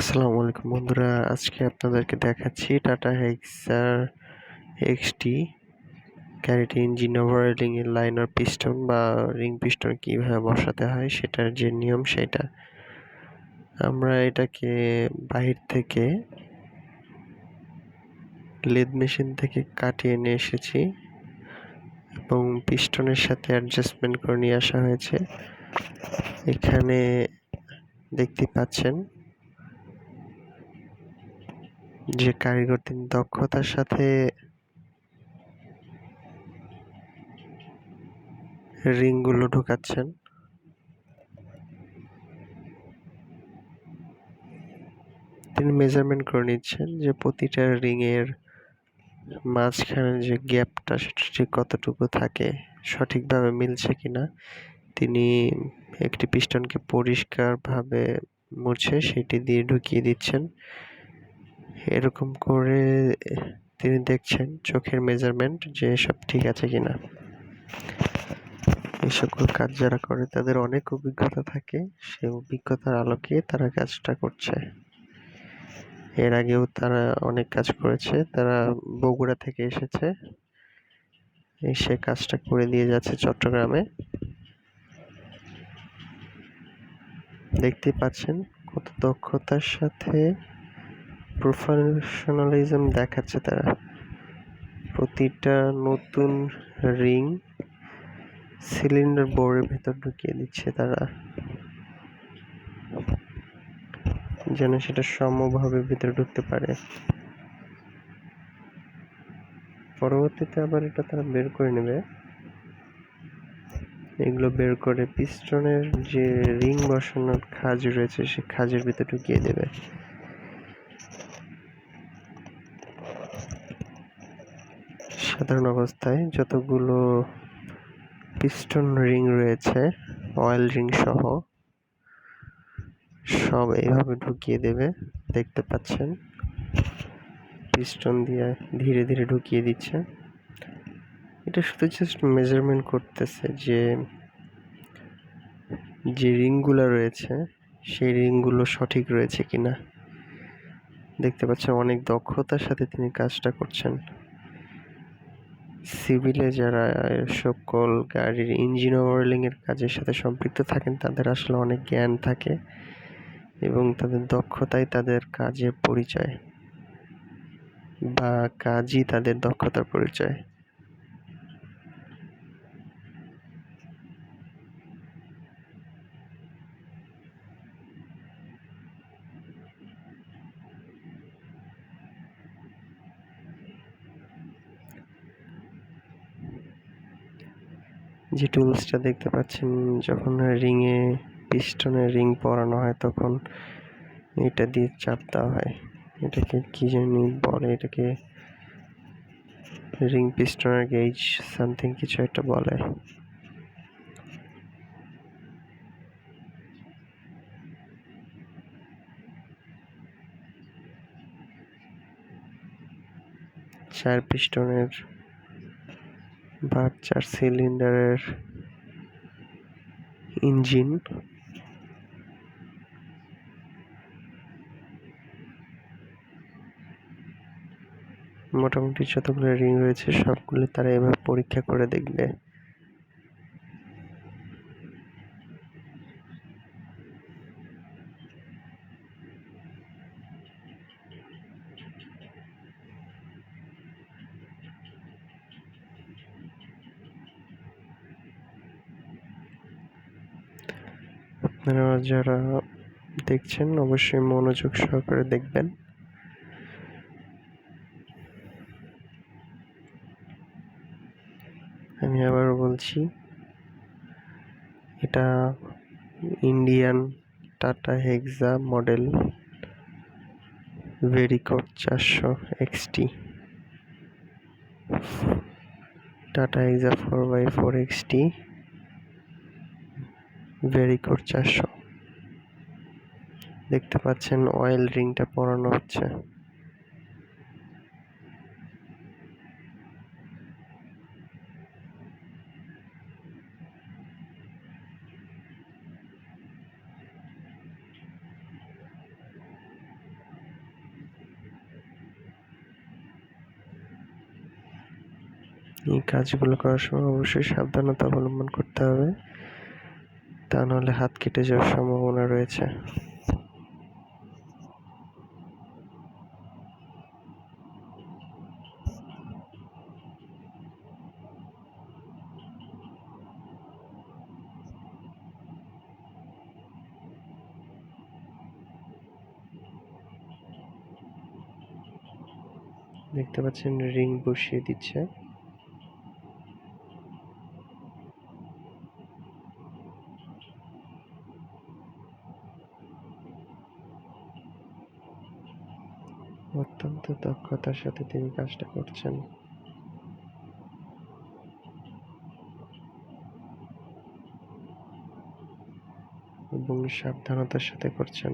আসসালামু আলাইকুম বন্ধুরা, আজকে আপনাদেরকে দেখাচ্ছি টাটা হেক্সার এক্সটি গাড়িটি ইঞ্জিন ওভারহলিং এর লাইনার পিস্টন বা রিং পিস্টন কিভাবে বসাতে হয় সেটার যে নিয়ম সেটা। আমরা এটাকে বাহির থেকে লেদ মেশিন থেকে কাটিয়ে নিয়ে এসেছি এবং পিস্টনের সাথে অ্যাডজাস্টমেন্ট করে নিয়ে আসা হয়েছে। এখানে দেখতে পাচ্ছেন যে কারিগর তিনি দক্ষতার সাথে রিংগুলো ঢোকাচ্ছেন। তিনি মেজারমেন্ট করে নিচ্ছেন যে প্রতিটা রিংয়ের মাঝখানে যে গ্যাপটা সেটা ঠিক কতটুকু থাকে, সঠিকভাবে মিলছে কিনা। তিনি একটি পিস্টনকে পরিষ্কারভাবে মুছে সেটি দিয়ে ঢুকিয়ে দিচ্ছেন। এরকম করে তিনি দেখছেন চোখের মেজারমেন্ট যে সব ঠিক আছে কিনা। এই সকল কাজ যারা করে তাদের অনেক অভিজ্ঞতা থাকে, সেই অভিজ্ঞতার আলোকে তারা কাজটা করছে। এর আগেও তারা অনেক কাজ করেছে, তারা বগুড়া থেকে এসেছে, এসে কাজটা করে দিয়ে যাচ্ছে চট্টগ্রামে। দেখতে পাচ্ছেন কত দক্ষতার সাথে প্রফেশনালিজম দেখাচ্ছে তারা। প্রতিটা নতুন রিং সিলিন্ডার বোরের ভেতর ঢুকিয়ে দিচ্ছে তারা, যেন সেটা সমভাবে ভিতরে ঢুকতে পারে। পরবর্তীতে আবার এটা তারা বের করে নেবে। এগুলো বের করে পিস্টনের যে রিং বসানোর খাঁজ রয়েছে সে খাঁজের ভিতরে ঢুকিয়ে দেবে। সাধারণ অবস্থায় যতগুলো পিস্টন রিং রয়েছে অয়েল রিং সহ সব এইভাবে ঢুকিয়ে দেবে। দেখতে পাচ্ছেন পিস্টন দিয়ে ধীরে ধীরে ঢুকিয়ে দিচ্ছে। এটা শুধু জাস্ট মেজারমেন্ট করতেছে যে যে রিংগুলো রয়েছে সেই রিংগুলো সঠিক রয়েছে কিনা। দেখতে পাচ্ছেন অনেক দক্ষতার সাথে তিনি কাজটা করছেন। সিভিলে যারা সকল গাড়ির ইঞ্জিন ওভারহলিং এর কাজের সাথে সম্পৃক্ত থাকেন তাদের আসলে অনেক জ্ঞান থাকে এবং তাদের দক্ষতাই তাদের কাজের পরিচয় বা কাজই তাদের দক্ষতার পরিচয়। যে টুলসটা দেখতে পাচ্ছেন, যখন রিংয়ে পিস্টনের রিং পরানো হয় তখন এটা দিয়ে চাপ দেওয়া হয়। এটাকে কি জানি বলে, এটাকে রিং পিস্টনের গেজ সামথিং কিছু একটা বলে। চার পিস্টনের বা 4 সিলিন্ডারের ইঞ্জিন মোটামুটি যতগুলো রিং রয়েছে সবগুলো তারা এভাবে পরীক্ষা করে দেখবে। আপনারা যারা দেখছেন অবশ্যই মনোযোগ সহকারে দেখবেন। আমি আবারও বলছি, এটা ইন্ডিয়ান টাটা হেক্সা মডেল ভেরিকোড 400 এক্সটি, টাটা হেক্সা 4x4 এক্সটি ভেরিকোড 400। দেখতে পাচ্ছেন অয়েল রিংটা পরানো হচ্ছে। এই কাজগুলো করার সময় অবশ্যই সাবধানতা অবলম্বন করতে হবে, তা নাহলে হাত কেটে যাওয়ার সম্ভাবনা রয়েছে। দেখতে পাচ্ছেন রিং বসিয়ে দিচ্ছে। অত্যন্ত দক্ষতার সাথে তিনি কাজটা করছেন এবং সাবধানতার সাথে করছেন।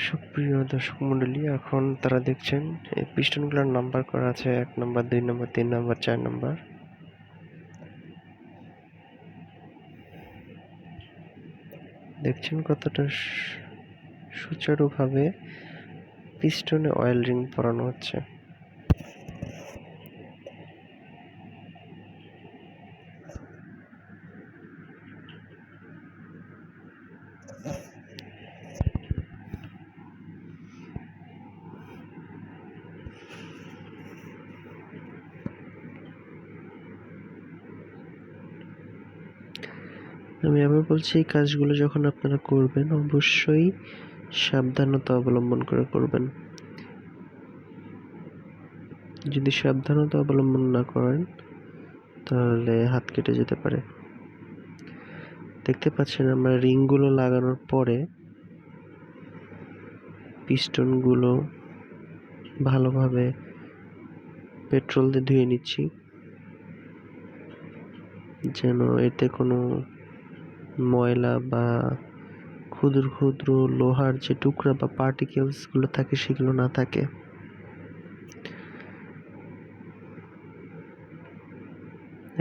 সুপ্রিয় দর্শক মন্ডলী, এখন তারা দেখছেন এই পিস্টনগুলোর নাম্বার করা আছে 1 নম্বর, 2 নম্বর, 3 নম্বর, 4 নম্বর। দেখছেন কতটা সুচারুভাবে পিস্টনে অয়েল রিং পরানো হচ্ছে। আমি আবার বলছি, এই কাজগুলো যখন আপনারা করবেন অবশ্যই সাবধানতা অবলম্বন করে করবেন। যদি সাবধানতা অবলম্বন না করেন তাহলে হাত কেটে যেতে পারে। দেখতে পাচ্ছেন আমরা রিংগুলো লাগানোর পরে পিস্টনগুলো ভালোভাবে পেট্রোল দিয়ে ধুয়ে নিচ্ছি, যেন এতে কোনো ময়লা বা ক্ষুদ্র ক্ষুদ্র লোহার যে টুকরা বা পার্টিকেলস গুলো থাকে সেগুলো না থাকে।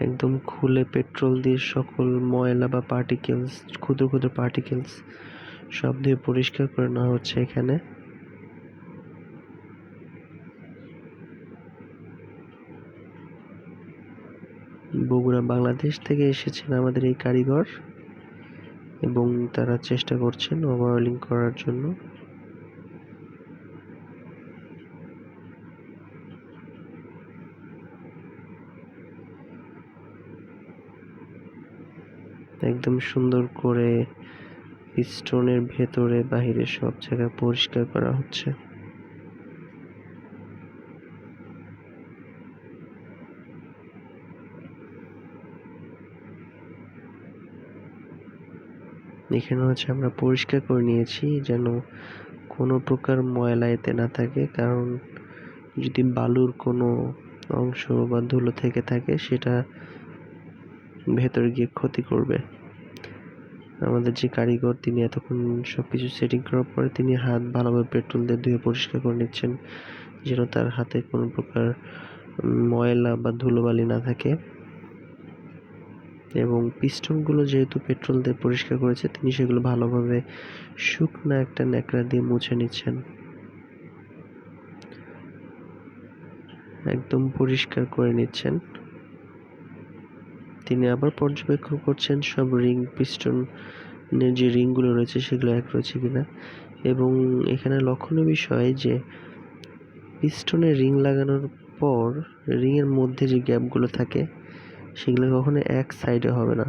একদম খুলে পেট্রোল দিয়ে সকল ময়লা বা পার্টিকেলস, ক্ষুদ্র ক্ষুদ্র পার্টিকেলস সব দিয়ে পরিষ্কার করে নেওয়া হচ্ছে এখানে। বগুড়া, বাংলাদেশ থেকে এসেছেন আমাদের এই কারিগর এবং তারা চেষ্টা করছেন ওভারঅয়েলিং করার জন্য। একদম সুন্দর করে পিস্টনের ভেতরে বাহিরে সব জায়গা পরিষ্কার করা হচ্ছে। এখানে হচ্ছে আমরা পরিষ্কার করে নিয়েছি যেন কোনো প্রকার ময়লা এতে না থাকে, কারণ যদি বালুর কোনো অংশ বা ধুলো থেকে থাকে সেটা ভেতরে গিয়ে ক্ষতি করবে। আমাদের যে কারিগর তিনি এতক্ষণ সবকিছু সেটিং করার পরে তিনি হাত ভালোভাবে পেট্রোল দিয়ে ধুয়ে পরিষ্কার করে নিচ্ছেন, যেন তার হাতে কোনো প্রকার ময়লা বা ধুলোবালি না থাকে। এবং পিস্টনগুলো যেহেতু পেট্রোল দিয়ে পরিষ্কার করেছে, তিনি সেগুলো ভালোভাবে শুকনো একটা ন্যাকড়া দিয়ে মুছে নিচ্ছেন। একদম পরিষ্কার করে নিচ্ছেন। তিনি আবার পর্যবেক্ষণ করছেন সব রিং, পিস্টনের যে রিংগুলো রয়েছে সেগুলো এক রয়েছে কিনা। এবং এখানে লক্ষণীয় বিষয় যে পিস্টনে রিং লাগানোর পর রিংয়ের মধ্যে যে গ্যাপগুলো থাকে সেগুলো কখনো এক সাইডে হবে না।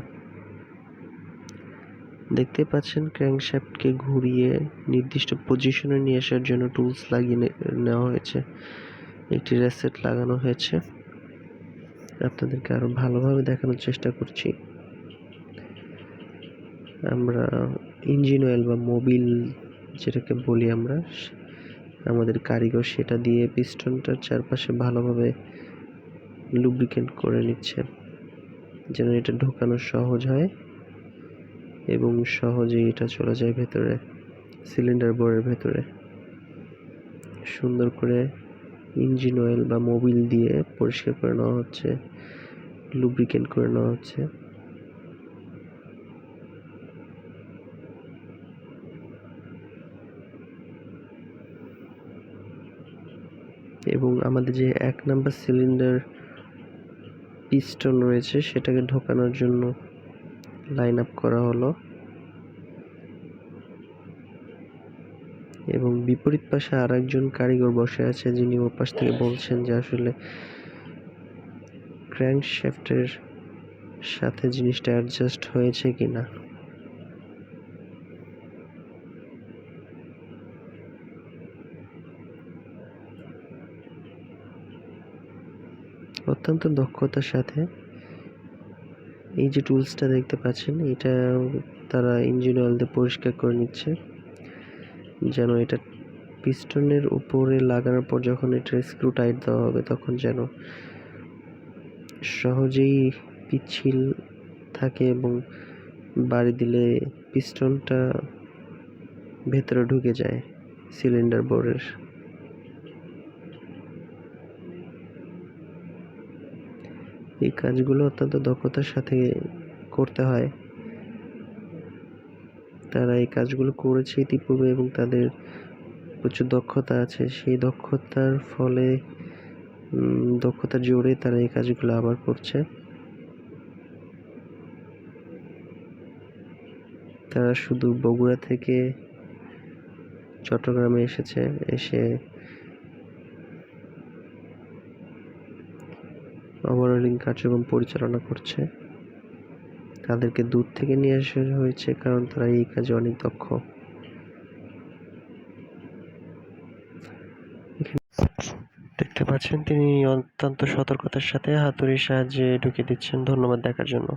দেখতে পাচ্ছেন ক্র্যাঙ্কশ্যাফটকে ঘুরিয়ে নির্দিষ্ট পজিশনে নিয়ে আসার জন্য টুলস লাগিয়ে নেওয়া হয়েছে, একটি রেসেট লাগানো হয়েছে। আপনাদেরকে আরো ভালোভাবে দেখানোর চেষ্টা করছি। আমরা ইঞ্জিন অয়েল বা মোবিল যেটাকে বলি আমরা, আমাদের কারিগর সেটা দিয়ে পিস্টনটার চারপাশে ভালোভাবে লুব্রিকেন্ট করে নিচ্ছে, যেন এটা ঢোকানো সহজ হয় এবং সহজেই এটা চলে যায় ভেতরে, সিলিন্ডার বোরের ভেতরে। সুন্দর করে ইঞ্জিন অয়েল বা মোবিল দিয়ে পরিষ্কার করে নেওয়া হচ্ছে, লুব্রিকেন্ট করে নেওয়া হচ্ছে। এবং আমাদের যে 1 নাম্বার সিলিন্ডার পিস্টন রয়েছে সেটাকে ঢোকানোর জন্য লাইন আপ করা হলো এবং বিপরীত পাশে আরেকজন কারিগর বসে আছে, যিনি ওপাশ থেকে বলছেন যে আসলে ক্র্যাঙ্কশ্যাফটের সাথে জিনিসটা অ্যাডজাস্ট হয়েছে কিনা। অত্যন্ত দক্ষতার সাথে এই যে টুলসটা দেখতে পাচ্ছেন, এটা তারা ইঞ্জিন অয়েল দিয়ে পরিষ্কার করে নিচ্ছে, যেন এটা পিস্টনের উপরে লাগানোর পর যখন এটা স্ক্রু টাইট দেওয়া হবে তখন যেন সহজেই পিচ্ছিল থাকে এবং বাড়ি দিলে পিস্টনটা ভেতরে ঢুকে যায় সিলিন্ডার বোরের। এই কাজগুলো অত্যন্ত দক্ষতার সাথে করতে হয়। তারা এই কাজগুলো করেছে ইতিপূর্বে এবং তাদের প্রচুর দক্ষতা আছে। সেই দক্ষতার ফলে দক্ষতার জোরে তারা এই কাজগুলো আবার করছে। তারা শুধু বগুড়া থেকে চট্টগ্রামে এসেছে, এসে ওভারহলিং কার্যক্রম পরিচালনা করছে। তাদেরকে দূর থেকে নিয়ে আসা হয়েছে কারণ তারা এই কাজে অনেক দক্ষ। দেখতে পাচ্ছেন তিনি অত্যন্ত সতর্কতার সাথে হাতুড়ির সাহায্যে ঢুকে দিচ্ছেন। ধন্যবাদ দেখার জন্য।